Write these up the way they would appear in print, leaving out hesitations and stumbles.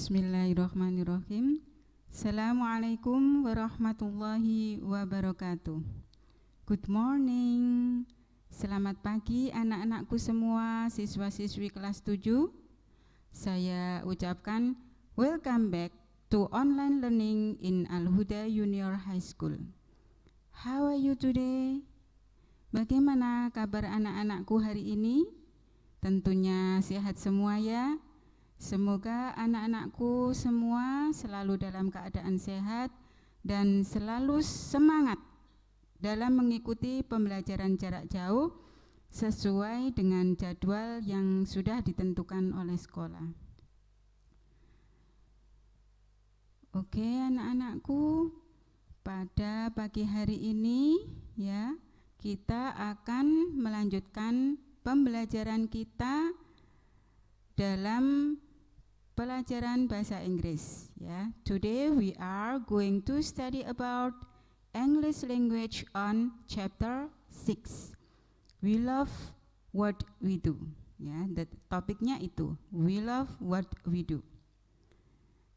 Bismillahirrahmanirrahim. Assalamualaikum warahmatullahi wabarakatuh. Good morning. Selamat pagi anak-anakku semua, siswa-siswi kelas 7. Saya ucapkan welcome back to online learning in Al-Huda Junior High School. How are you today? Bagaimana kabar anak-anakku hari ini? Tentunya sehat semua ya. Semoga anak-anakku semua selalu dalam keadaan sehat dan selalu semangat dalam mengikuti pembelajaran jarak jauh sesuai dengan jadwal yang sudah ditentukan oleh sekolah. Oke anak-anakku, pada pagi hari ini ya kita akan melanjutkan pembelajaran kita dalam pelajaran bahasa Inggris ya. Today we are going to study about English language on chapter 6. We love what we do. Ya, topiknya itu. We love what we do.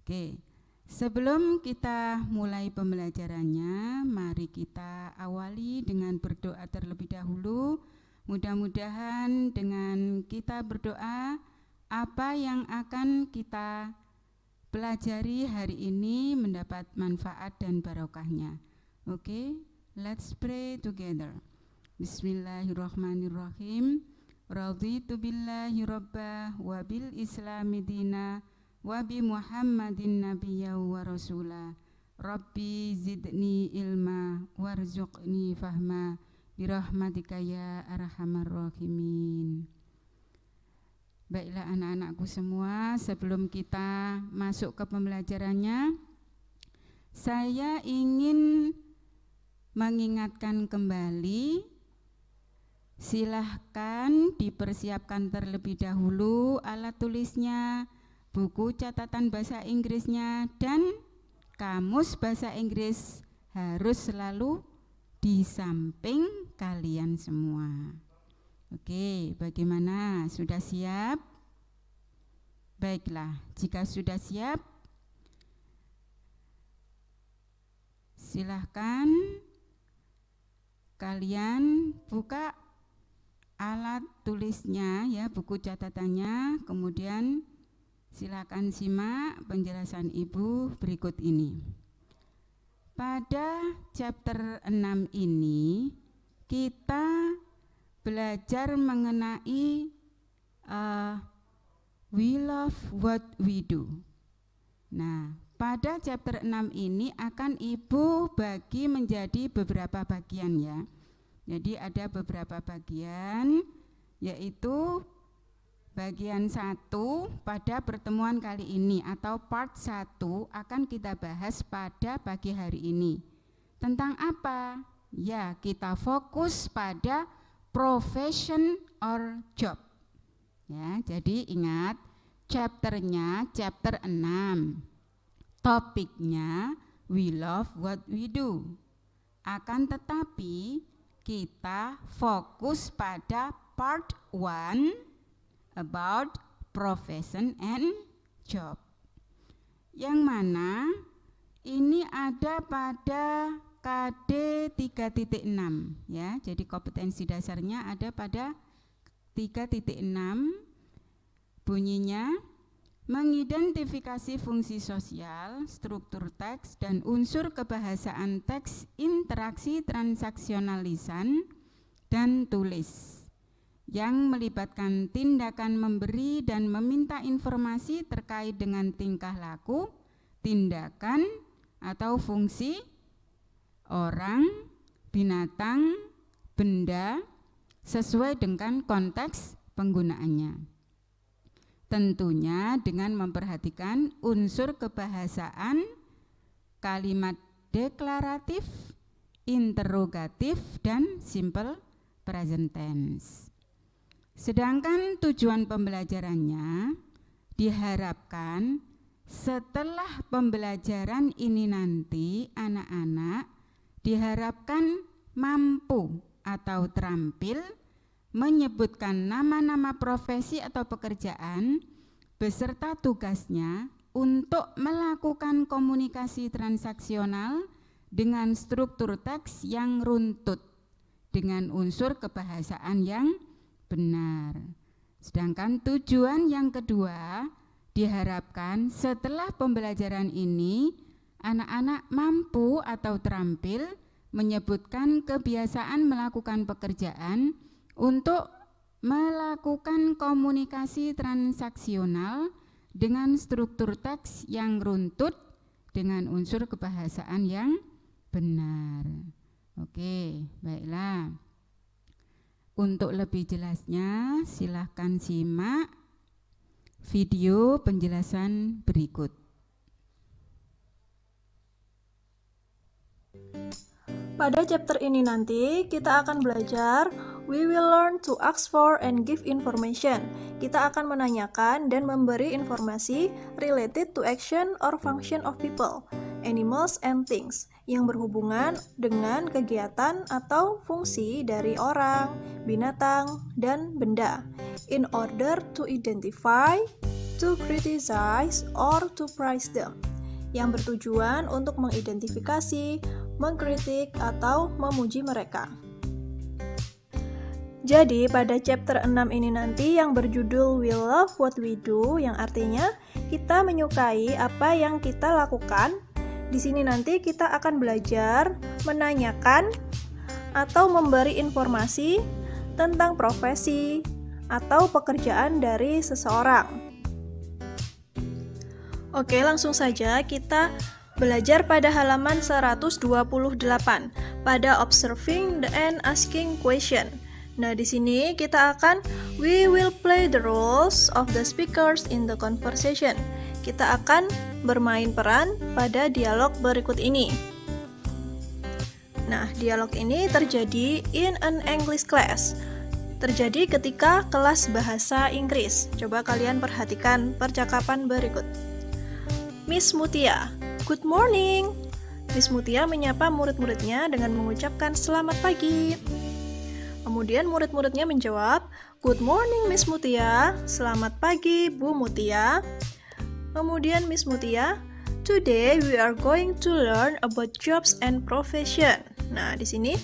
Oke. Sebelum kita mulai pembelajarannya, mari kita awali dengan berdoa terlebih dahulu. Mudah-mudahan dengan kita berdoa apa yang akan kita pelajari hari ini mendapat manfaat dan barokahnya. Oke, let's pray together. Bismillahirrahmanirrahim. Raditu billahi rabbah wa bil islami dina wa bi Muhammadin nabiyya wa rasula. Rabbi zidni ilma warzuqni fahma birahmatika ya arhamar rahimin. Baiklah anak-anakku semua, sebelum kita masuk ke pembelajarannya, saya ingin mengingatkan kembali, silahkan dipersiapkan terlebih dahulu alat tulisnya, buku catatan bahasa Inggrisnya, dan kamus bahasa Inggris harus selalu di samping kalian semua. Oke, bagaimana? Sudah siap? Baiklah, jika sudah siap, silahkan kalian buka alat tulisnya ya, buku catatannya, kemudian silahkan simak penjelasan Ibu berikut ini. Pada chapter 6 ini kita belajar mengenai we love what we do. Nah, pada chapter 6 ini akan Ibu bagi menjadi beberapa bagian ya. Jadi ada beberapa bagian, yaitu bagian 1 pada pertemuan kali ini atau part 1 akan kita bahas pada pagi hari ini. Tentang apa? Ya, kita fokus pada profession or job. Ya, jadi ingat chapternya chapter 6. Topiknya we love what we do. Akan tetapi kita fokus pada part 1 about profession and job. Yang mana ini ada pada KD 3.6 ya. Jadi kompetensi dasarnya ada pada 3.6. Bunyinya mengidentifikasi fungsi sosial, struktur teks dan unsur kebahasaan teks, interaksi transaksional lisan dan tulis yang melibatkan tindakan memberi dan meminta informasi terkait dengan tingkah laku, tindakan atau fungsi orang, binatang, benda sesuai dengan konteks penggunaannya. Tentunya dengan memperhatikan unsur kebahasaan, kalimat deklaratif, interrogatif, dan simple present tense. Sedangkan tujuan pembelajarannya diharapkan setelah pembelajaran ini nanti anak-anak diharapkan mampu atau terampil menyebutkan nama-nama profesi atau pekerjaan beserta tugasnya untuk melakukan komunikasi transaksional dengan struktur teks yang runtut dengan unsur kebahasaan yang benar. Sedangkan tujuan yang kedua, diharapkan setelah pembelajaran ini anak-anak mampu atau terampil menyebutkan kebiasaan melakukan pekerjaan untuk melakukan komunikasi transaksional dengan struktur teks yang runtut dengan unsur kebahasaan yang benar. Oke, baiklah. Untuk lebih jelasnya, silahkan simak video penjelasan berikut. Pada chapter ini nanti kita akan belajar we will learn to ask for and give information. Kita akan menanyakan dan memberi informasi related to action or function of people, animals and things yang berhubungan dengan kegiatan atau fungsi dari orang, binatang, dan benda in order to identify, to criticize, or to praise them yang bertujuan untuk mengidentifikasi, mengkritik, atau memuji mereka. Jadi pada chapter 6 ini nanti yang berjudul We Love What We Do, yang artinya kita menyukai apa yang kita lakukan. Di sini nanti kita akan belajar menanyakan atau memberi informasi tentang profesi atau pekerjaan dari seseorang. Oke, langsung saja kita belajar pada halaman 128 pada observing and asking question. Nah, di sini kita akan we will play the roles of the speakers in the conversation. Kita akan bermain peran pada dialog berikut ini. Nah, dialog ini terjadi in an English class. Terjadi ketika kelas bahasa Inggris. Coba kalian perhatikan percakapan berikut. Miss Mutia, good morning. Miss Mutia menyapa murid-muridnya dengan mengucapkan selamat pagi. Kemudian murid-muridnya menjawab, good morning Miss Mutia. Selamat pagi Bu Mutia. Kemudian Miss Mutia, today we are going to learn about jobs and profession. Nah, di sini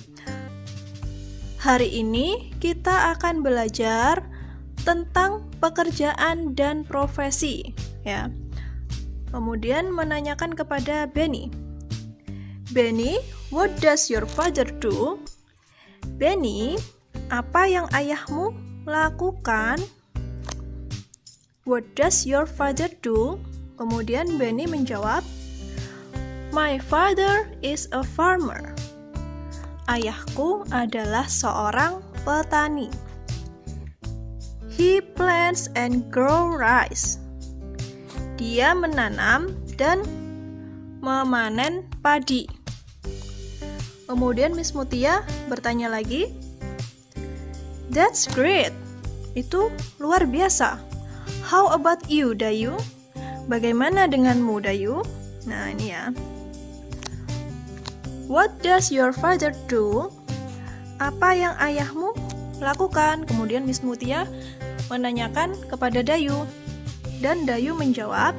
hari ini kita akan belajar tentang pekerjaan dan profesi, ya. Kemudian menanyakan kepada Benny. Benny, what does your father do? Benny, apa yang ayahmu lakukan? What does your father do? Kemudian Benny menjawab, my father is a farmer. Ayahku adalah seorang petani. He plants and grow rice. Dia menanam dan memanen padi. Kemudian Miss Mutia bertanya lagi, that's great. Itu luar biasa. How about you, Dayu? Bagaimana denganmu, Dayu? Nah, ini ya. What does your father do? Apa yang ayahmu lakukan? Kemudian Miss Mutia menanyakan kepada Dayu. Dan Dayu menjawab,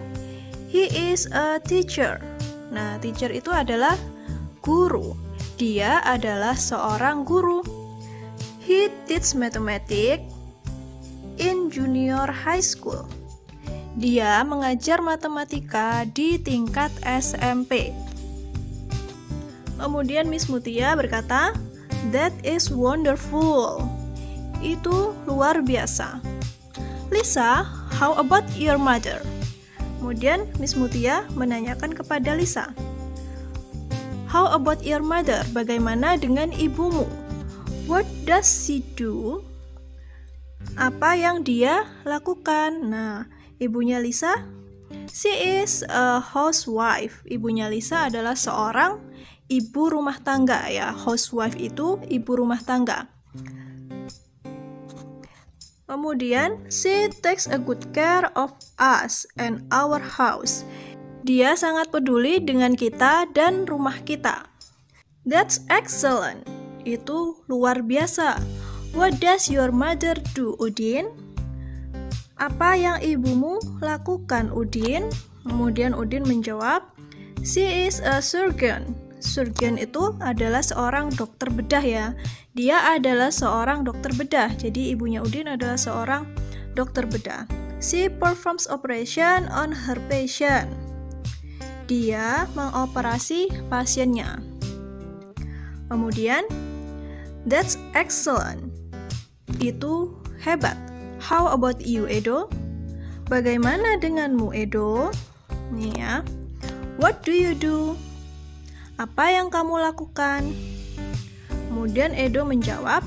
he is a teacher. Nah, teacher itu adalah guru. Dia adalah seorang guru. He teaches mathematics in junior high school. Dia mengajar matematika di tingkat SMP. Kemudian Miss Mutia berkata, that is wonderful. Itu luar biasa. Lisa, how about your mother? Kemudian Miss Mutia menanyakan kepada Lisa, how about your mother? Bagaimana dengan ibumu? What does she do? Apa yang dia lakukan? Nah, ibunya Lisa, she is a housewife. Ibunya Lisa adalah seorang ibu rumah tangga, ya. Housewife itu ibu rumah tangga. Kemudian, she takes a good care of us and our house. Dia sangat peduli dengan kita dan rumah kita. That's excellent. Itu luar biasa. What does your mother do, Udin? Apa yang ibumu lakukan, Udin? Kemudian Udin menjawab, she is a surgeon. Surgeon itu adalah seorang dokter bedah ya. Dia adalah seorang dokter bedah. Jadi ibunya Udin adalah seorang dokter bedah. She performs operation on her patient. Dia mengoperasi pasiennya. Kemudian, that's excellent. Itu hebat. How about you, Edo? Bagaimana denganmu, Edo? Nih ya. What do you do? Apa yang kamu lakukan? Kemudian Edo menjawab,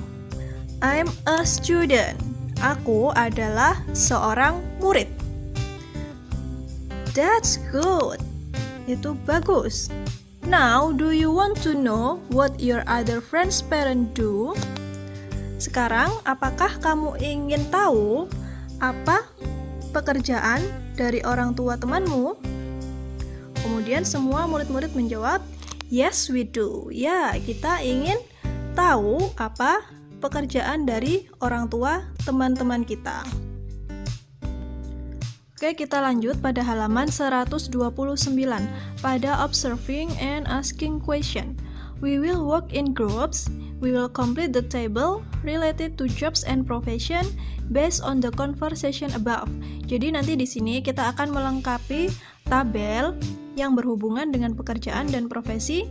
I'm a student. Aku adalah seorang murid. That's good. Itu bagus. Now, do you want to know what your other friends' parents do? Sekarang, apakah kamu ingin tahu apa pekerjaan dari orang tua temanmu? Kemudian semua murid-murid menjawab, yes we do. Ya, kita ingin tahu apa pekerjaan dari orang tua teman-teman kita. Oke, kita lanjut pada halaman 129 pada observing and asking question. We will work in groups. We will complete the table related to jobs and profession based on the conversation above. Jadi nanti di sini kita akan melengkapi tabel yang berhubungan dengan pekerjaan dan profesi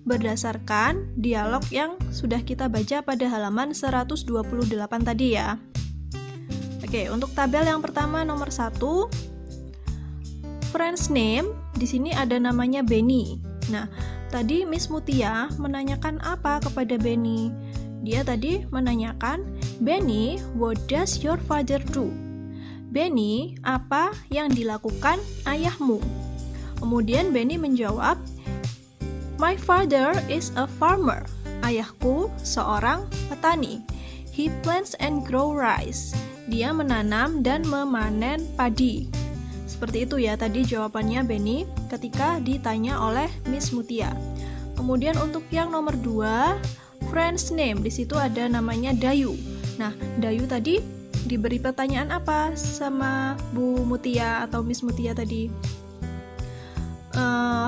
berdasarkan dialog yang sudah kita baca pada halaman 128 tadi ya. Oke, untuk tabel yang pertama nomor 1, friend's name, di sini ada namanya Benny. Nah, tadi Miss Mutia menanyakan apa kepada Benny? Dia tadi menanyakan, Benny, what does your father do? Benny, apa yang dilakukan ayahmu? Kemudian Benny menjawab, my father is a farmer. Ayahku seorang petani. He plants and grow rice. Dia menanam dan memanen padi. Seperti itu ya tadi jawabannya Benny ketika ditanya oleh Miss Mutia. Kemudian untuk yang nomor 2, friend's name. Di situ ada namanya Dayu. Nah, Dayu tadi diberi pertanyaan apa sama Bu Mutia atau Miss Mutia tadi?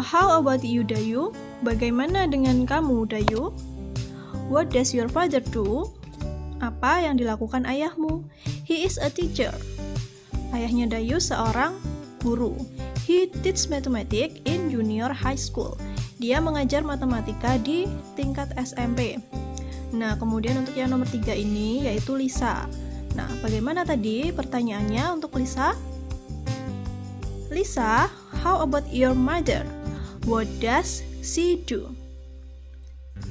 How about you, Dayu? Bagaimana dengan kamu, Dayu? What does your father do? Apa yang dilakukan ayahmu? He is a teacher. Ayahnya Dayu seorang guru. He teaches mathematics in junior high school. Dia mengajar matematika di tingkat SMP. Nah, kemudian untuk yang nomor 3 ini yaitu Lisa. Nah, bagaimana tadi pertanyaannya untuk Lisa? Lisa, how about your mother? What does she do?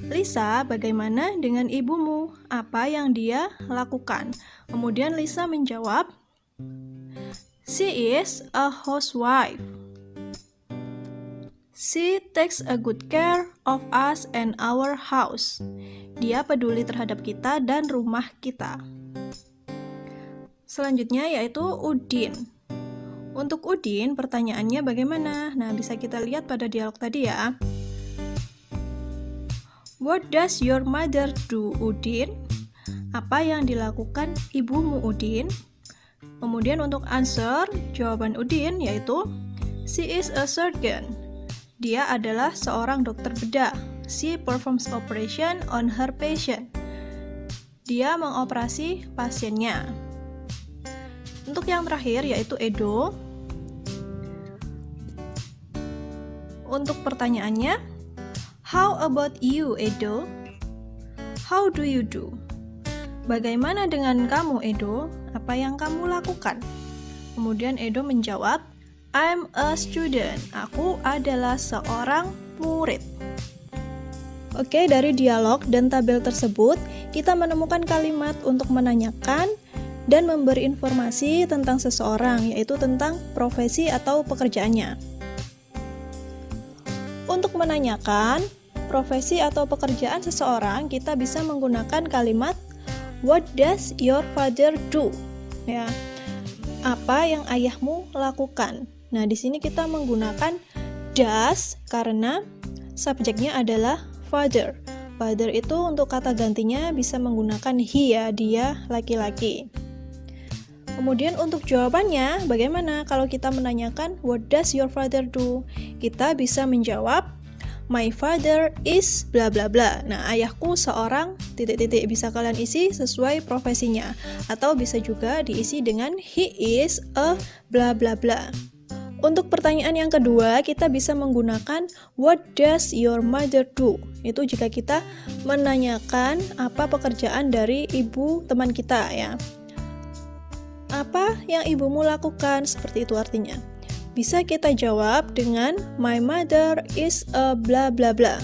Lisa, bagaimana dengan ibumu? Apa yang dia lakukan? Kemudian Lisa menjawab, she is a housewife. She takes a good care of us and our house. Dia peduli terhadap kita dan rumah kita. Selanjutnya yaitu Udin. Untuk Udin, pertanyaannya bagaimana? Nah, bisa kita lihat pada dialog tadi ya. What does your mother do, Udin? Apa yang dilakukan ibumu, Udin? Kemudian untuk answer, jawaban Udin yaitu she is a surgeon. Dia adalah seorang dokter bedah. She performs operation on her patient. Dia mengoperasi pasiennya. Untuk yang terakhir yaitu Edo. Untuk pertanyaannya, how about you, Edo? How do you do? Bagaimana dengan kamu, Edo? Apa yang kamu lakukan? Kemudian Edo menjawab, I'm a student. Aku adalah seorang murid. Oke, dari dialog dan tabel tersebut, kita menemukan kalimat untuk menanyakan dan memberi informasi tentang seseorang, yaitu tentang profesi atau pekerjaannya. Untuk menanyakan profesi atau pekerjaan seseorang, kita bisa menggunakan kalimat what does your father do? Ya. Apa yang ayahmu lakukan? Nah, di sini kita menggunakan does karena subjeknya adalah father. Father itu untuk kata gantinya bisa menggunakan he ya, dia laki-laki. Kemudian untuk jawabannya, bagaimana kalau kita menanyakan what does your father do? Kita bisa menjawab my father is bla bla bla. Nah, ayahku seorang titik-titik, bisa kalian isi sesuai profesinya atau bisa juga diisi dengan he is a bla bla bla. Untuk pertanyaan yang kedua, kita bisa menggunakan what does your mother do? Itu jika kita menanyakan apa pekerjaan dari ibu teman kita ya. Apa yang ibumu lakukan? Seperti itu artinya. Bisa kita jawab dengan my mother is a bla bla bla.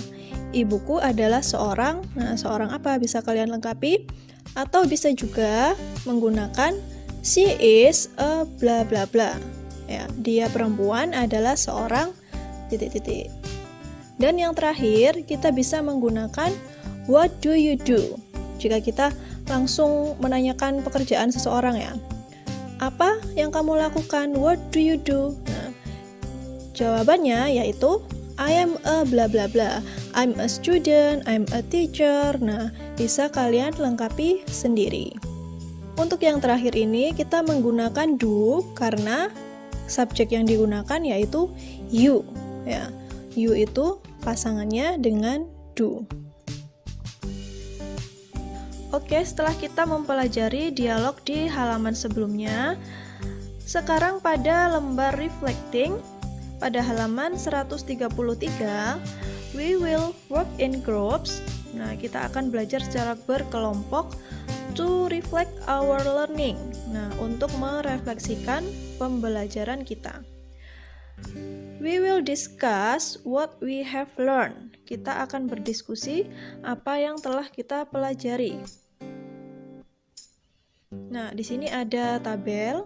Ibuku adalah seorang, nah seorang apa? Bisa kalian lengkapi. Atau bisa juga menggunakan she is a bla bla bla. Ya, dia perempuan adalah seorang titik-titik. Dan yang terakhir, kita bisa menggunakan what do you do? Jika kita langsung menanyakan pekerjaan seseorang ya. Apa yang kamu lakukan? What do you do? Nah, jawabannya yaitu I am a bla bla bla. I'm a student, I'm a teacher. Nah, bisa kalian lengkapi sendiri. Untuk yang terakhir ini kita menggunakan do karena subjek yang digunakan yaitu you ya. You itu pasangannya dengan do. Oke, setelah kita mempelajari dialog di halaman sebelumnya, sekarang pada lembar reflecting pada halaman 133 we will work in groups. Nah, kita akan belajar secara berkelompok to reflect our learning. Nah, untuk merefleksikan pembelajaran kita. We will discuss what we have learned. Kita akan berdiskusi apa yang telah kita pelajari. Nah, di sini ada tabel.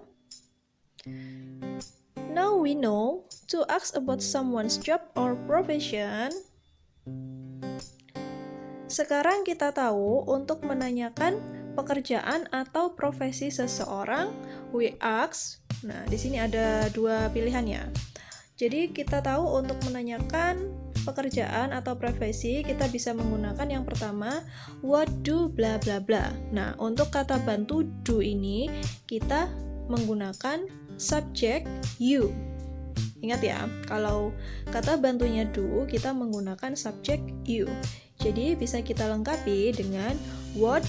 Now we know to ask about someone's job or profession. Sekarang kita tahu untuk menanyakan pekerjaan atau profesi seseorang, we ask. Nah, di sini ada dua pilihan ya. Jadi kita tahu untuk menanyakan pekerjaan atau profesi, kita bisa menggunakan yang pertama what do bla bla bla. Nah, untuk kata bantu do ini kita menggunakan subjek you. Ingat ya, kalau kata bantunya do kita menggunakan subjek you. Jadi bisa kita lengkapi dengan what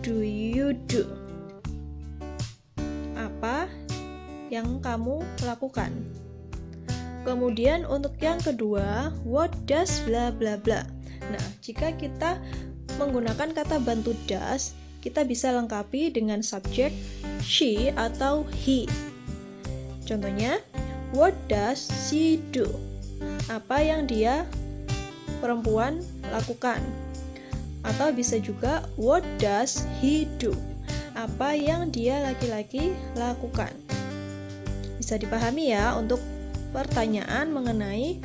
do you do? Apa yang kamu lakukan? Kemudian untuk yang kedua, what does bla bla bla. Nah, jika kita menggunakan kata bantu does, kita bisa lengkapi dengan subjek she atau he. Contohnya, what does she do? Apa yang dia perempuan lakukan? Atau bisa juga what does he do? Apa yang dia laki-laki lakukan? Bisa dipahami ya untuk pertanyaan mengenai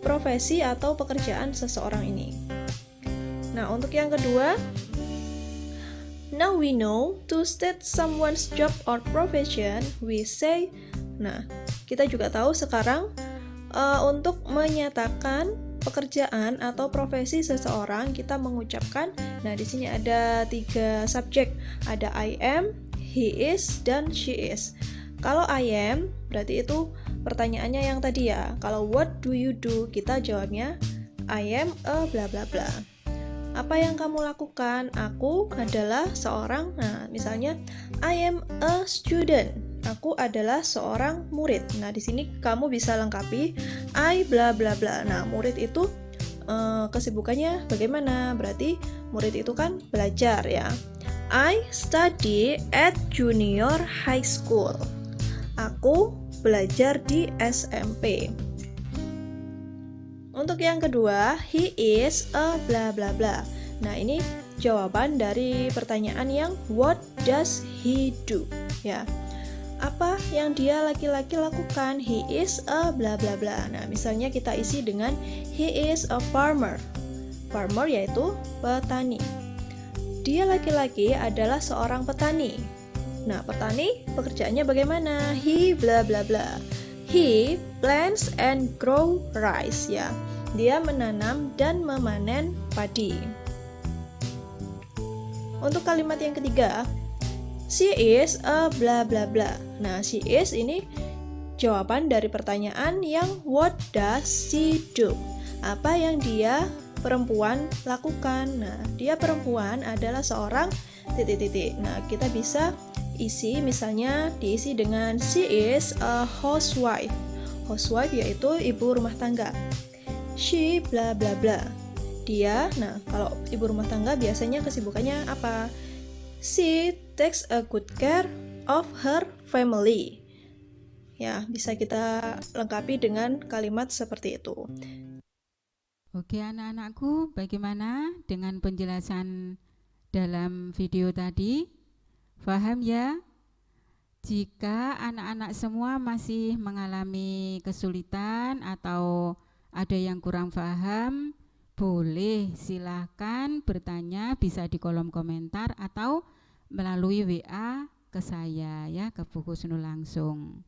profesi atau pekerjaan seseorang ini. Nah, untuk yang kedua, now we know to state someone's job or profession, we say. Nah, kita juga tahu sekarang untuk menyatakan pekerjaan atau profesi seseorang kita mengucapkan. Nah, di sini ada 3 subjek, ada I am, he is, dan she is. Kalau I am berarti itu pertanyaannya yang tadi ya. Kalau what do you do, kita jawabnya I am a bla bla bla. Apa yang kamu lakukan? Aku adalah seorang. Nah, misalnya I am a student. Aku adalah seorang murid. Nah, di sini kamu bisa lengkapi I bla bla bla. Nah, murid itu kesibukannya bagaimana? Berarti murid itu kan belajar ya. I study at junior high school. Aku belajar di SMP. Untuk yang kedua, he is a bla bla bla. Nah, ini jawaban dari pertanyaan yang what does he do? Ya. Apa yang dia laki-laki lakukan? He is a bla bla bla. Nah, misalnya kita isi dengan he is a farmer. Farmer yaitu petani. Dia laki-laki adalah seorang petani. Nah, petani pekerjaannya bagaimana? He bla bla bla. He plants and grow rice ya. Dia menanam dan memanen padi. Untuk kalimat yang ketiga, She is a bla bla bla. Nah, she is ini jawaban dari pertanyaan yang what does she do? Apa yang dia perempuan lakukan? Nah, dia perempuan adalah seorang titik-titik. Nah, kita bisa isi misalnya diisi dengan she is a housewife. Housewife yaitu ibu rumah tangga. She bla bla bla. Dia, nah kalau ibu rumah tangga biasanya kesibukannya apa? She takes a good care of her family. Ya, bisa kita lengkapi dengan kalimat seperti itu. Oke anak-anakku, bagaimana dengan penjelasan dalam video tadi? Paham ya? Jika anak-anak semua masih mengalami kesulitan atau ada yang kurang paham, boleh silahkan bertanya, bisa di kolom komentar atau melalui WA ke saya ya, ke Bu Husnul langsung.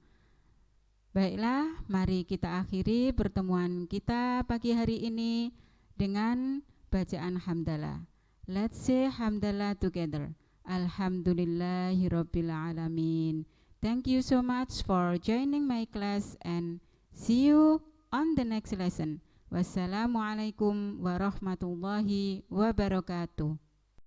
Baiklah, mari kita akhiri pertemuan kita pagi hari ini dengan bacaan hamdalah. Let's say hamdalah together. Alhamdulillahirabbil alamin. Thank you so much for joining my class and see you on the next lesson. Wassalamualaikum warahmatullahi wabarakatuh.